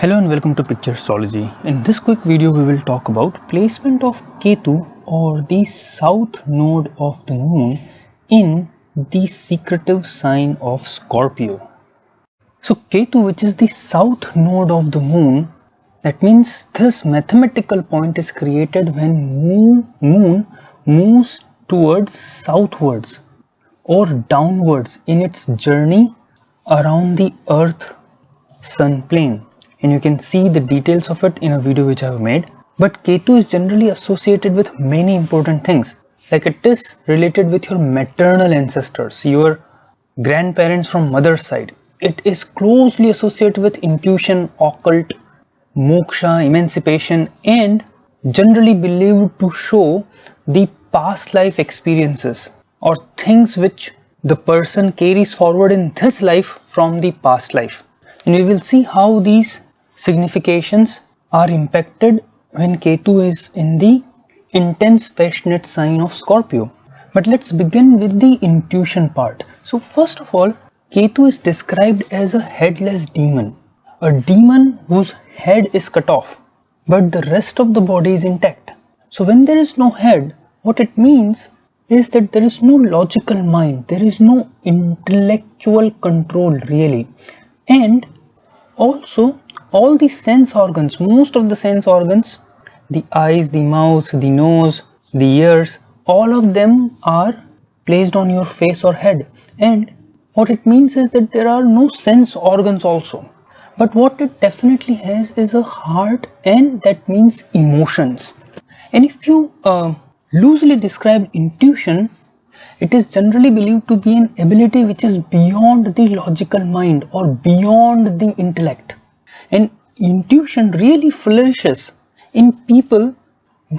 Hello and welcome to Picture Astrology. In this quick video we will talk about placement of Ketu or the south node of the moon in the secretive sign of Scorpio. So Ketu, which is the south node of the moon, that means this mathematical point is created when moon moves towards southwards or downwards in its journey around the earth sun plane. And you can see the details of it in a video which I have made. But Ketu is generally associated with many important things, like it is related with your maternal ancestors, your grandparents from mother's side. It is closely associated with intuition, occult, moksha, emancipation, and generally believed to show the past life experiences or things which the person carries forward in this life from the past life. And we will see how these significations are impacted when Ketu is in the intense passionate sign of Scorpio. But let's begin with the intuition part. So first of all, Ketu is described as a headless demon, a demon whose head is cut off, but the rest of the body is intact. So when there is no head, what it means is that there is no logical mind, there is no intellectual control really. And also all the sense organs, most of the sense organs, the eyes, the mouth, the nose, the ears, all of them are placed on your face or head. And what it means is that there are no sense organs also. But what it definitely has is a heart, and that means emotions. And if you loosely describe intuition, it is generally believed to be an ability which is beyond the logical mind or beyond the intellect. And intuition really flourishes in people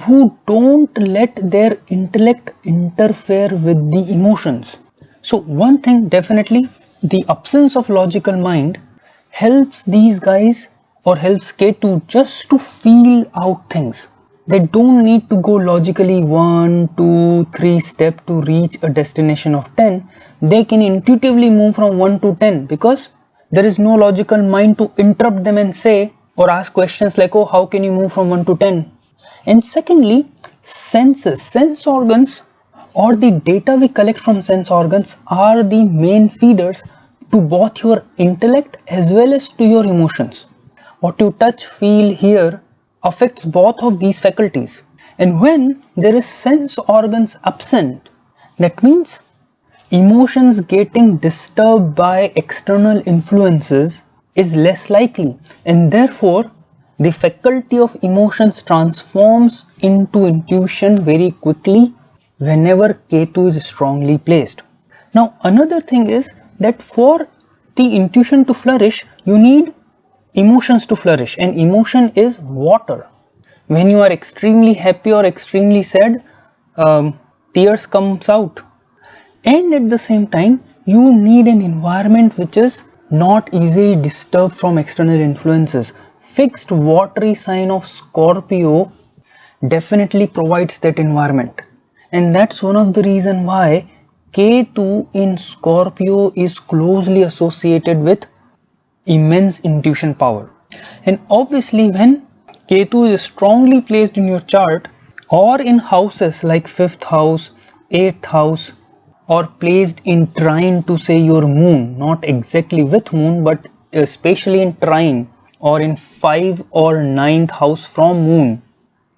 who don't let their intellect interfere with the emotions. So one thing definitely, the absence of logical mind helps these guys or helps Ketu just to feel out things. They don't need to go logically 1, 2, 3 steps to reach a destination of 10. They can intuitively move from 1 to 10 because there is no logical mind to interrupt them and say or ask questions like, oh, how can you move from 1 to 10? And secondly, senses, sense organs or the data we collect from sense organs are the main feeders to both your intellect as well as to your emotions. What you touch, feel, hear affects both of these faculties. And when there is sense organs absent, that means emotions getting disturbed by external influences is less likely, and therefore the faculty of emotions transforms into intuition very quickly whenever Ketu is strongly placed. Now another thing is that for the intuition to flourish, you need emotions to flourish, and emotion is water. When you are extremely happy or extremely sad, tears comes out. And at the same time, you need an environment which is not easily disturbed from external influences. Fixed watery sign of Scorpio definitely provides that environment. And that's one of the reasons why Ketu in Scorpio is closely associated with immense intuition power. And obviously when Ketu is strongly placed in your chart or in houses like 5th house, 8th house, or placed in trine to say your moon, not exactly with moon but especially in trine or in 5 or 9th house from moon,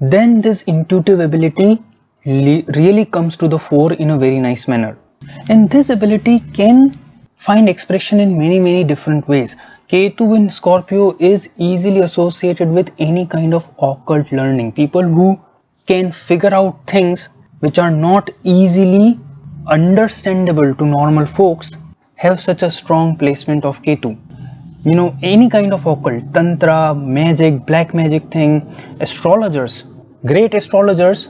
then this intuitive ability really comes to the fore in a very nice manner. And this ability can find expression in many different ways. Ketu in Scorpio is easily associated with any kind of occult learning. People who can figure out things which are not easily understandable to normal folks have such a strong placement of Ketu. You know, any kind of occult, tantra, magic, black magic thing, astrologers, great astrologers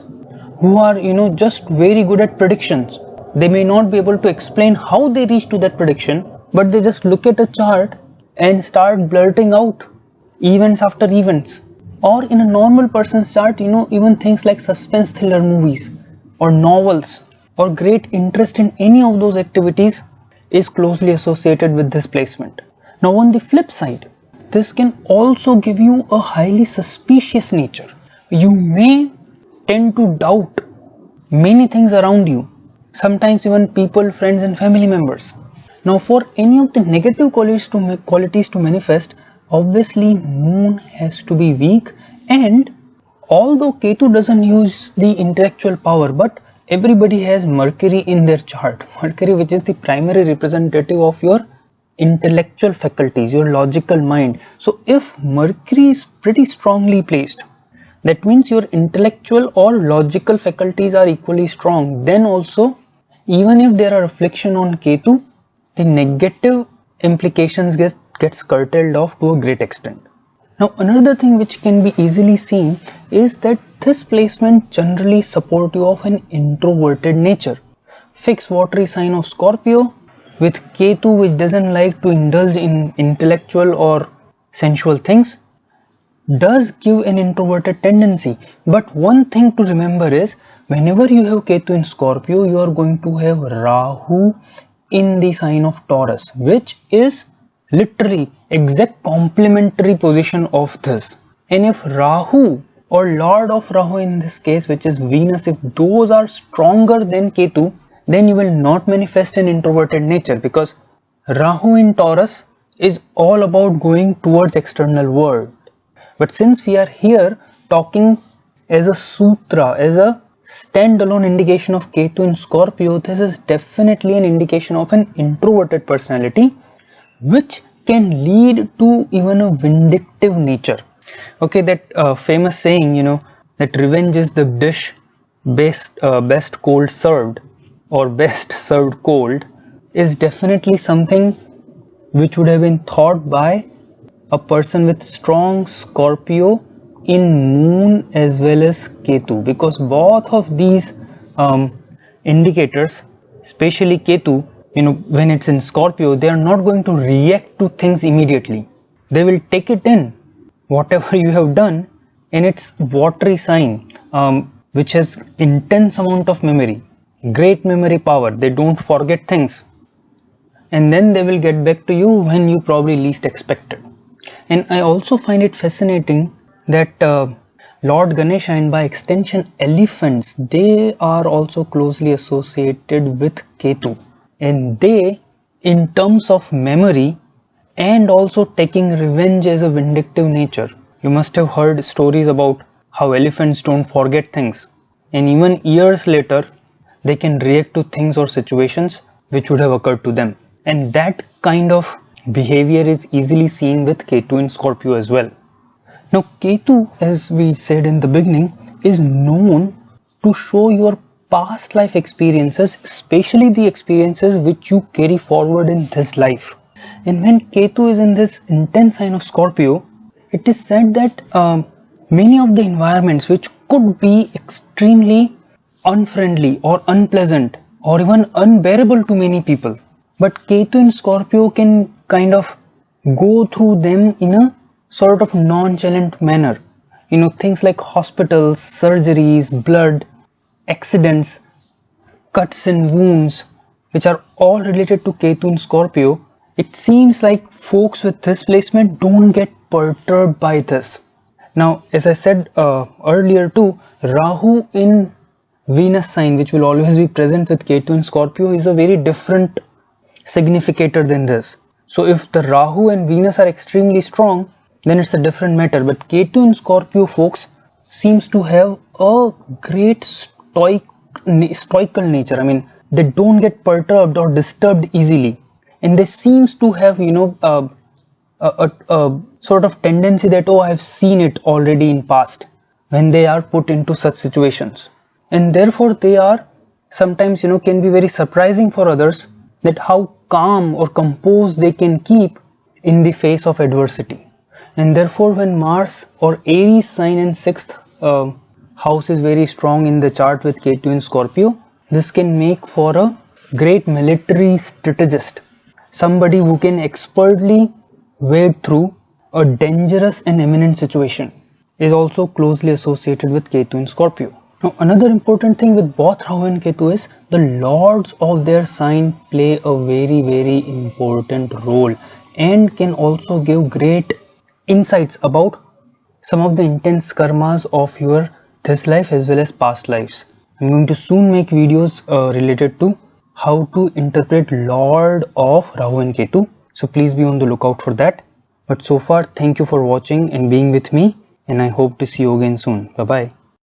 who are, just very good at predictions. They may not be able to explain how they reach to that prediction, but they just look at a chart and start blurting out events after events. Or in a normal person's chart, even things like suspense thriller movies or novels or great interest in any of those activities is closely associated with this placement. Now on the flip side, this can also give you a highly suspicious nature. You may tend to doubt many things around you, sometimes even people, friends and family members. Now for any of the negative qualities to manifest, obviously moon has to be weak, and although Ketu doesn't use the intellectual power, but everybody has Mercury in their chart. Mercury, which is the primary representative of your intellectual faculties, your logical mind. So if Mercury is pretty strongly placed, that means your intellectual or logical faculties are equally strong. Then also, even if there are affliction on Ketu, the negative implications gets curtailed off to a great extent. Now another thing which can be easily seen is that this placement generally support you of an introverted nature. Fixed watery sign of Scorpio with Ketu, which doesn't like to indulge in intellectual or sensual things, does give an introverted tendency. But one thing to remember is, whenever you have Ketu in Scorpio, you are going to have Rahu in the sign of Taurus, which is literally exact complementary position of this. And if Rahu or Lord of Rahu in this case, which is Venus, if those are stronger than Ketu, then you will not manifest an introverted nature, because Rahu in Taurus is all about going towards external world. But since we are here talking as a sutra, as a standalone indication of Ketu in Scorpio, this is definitely an indication of an introverted personality, which can lead to even a vindictive nature. Okay, that famous saying, that revenge is the dish best cold served, or best served cold, is definitely something which would have been thought by a person with strong Scorpio in moon as well as Ketu, because both of these indicators, especially Ketu, when it's in Scorpio, they are not going to react to things immediately. They will take it in, whatever you have done, and it's watery sign, which has intense amount of memory, great memory power. They don't forget things, and then they will get back to you when you probably least expect it. And I also find it fascinating that Lord Ganesha, and by extension elephants, they are also closely associated with Ketu, and they, in terms of memory and also taking revenge as a vindictive nature, you must have heard stories about how elephants don't forget things, and even years later they can react to things or situations which would have occurred to them. And that kind of behavior is easily seen with Ketu in Scorpio as well. Now Ketu, as we said in the beginning, is known to show your past life experiences, especially the experiences which you carry forward in this life. And when Ketu is in this intense sign of Scorpio, it is said that many of the environments which could be extremely unfriendly or unpleasant or even unbearable to many people, but Ketu in Scorpio can kind of go through them in a sort of nonchalant manner. Things like hospitals, surgeries, blood, accidents, cuts and wounds, which are all related to Ketu in Scorpio. It seems like folks with this placement don't get perturbed by this. Now, as I said earlier too, Rahu in Venus sign, which will always be present with Ketu in Scorpio, is a very different significator than this. So if the Rahu and Venus are extremely strong, then it's a different matter. But Ketu in Scorpio, folks, seems to have a great stoical nature. I mean, they don't get perturbed or disturbed easily, and they seems to have a sort of tendency that, oh, I've seen it already in past, when they are put into such situations. And therefore they are sometimes can be very surprising for others, that how calm or composed they can keep in the face of adversity. And therefore when Mars or Aries sign in 6th house is very strong in the chart with Ketu in Scorpio, this can make for a great military strategist, somebody who can expertly wade through a dangerous and imminent situation, is also closely associated with Ketu in Scorpio. Now another important thing with both Rahu and Ketu is the lords of their sign play a very important role, and can also give great insights about some of the intense karmas of your this life as well as past lives. I'm going to soon make videos related to how to interpret Lord of Rahu and Ketu. So please be on the lookout for that. But so far, thank you for watching and being with me, and I hope to see you again soon. Bye bye.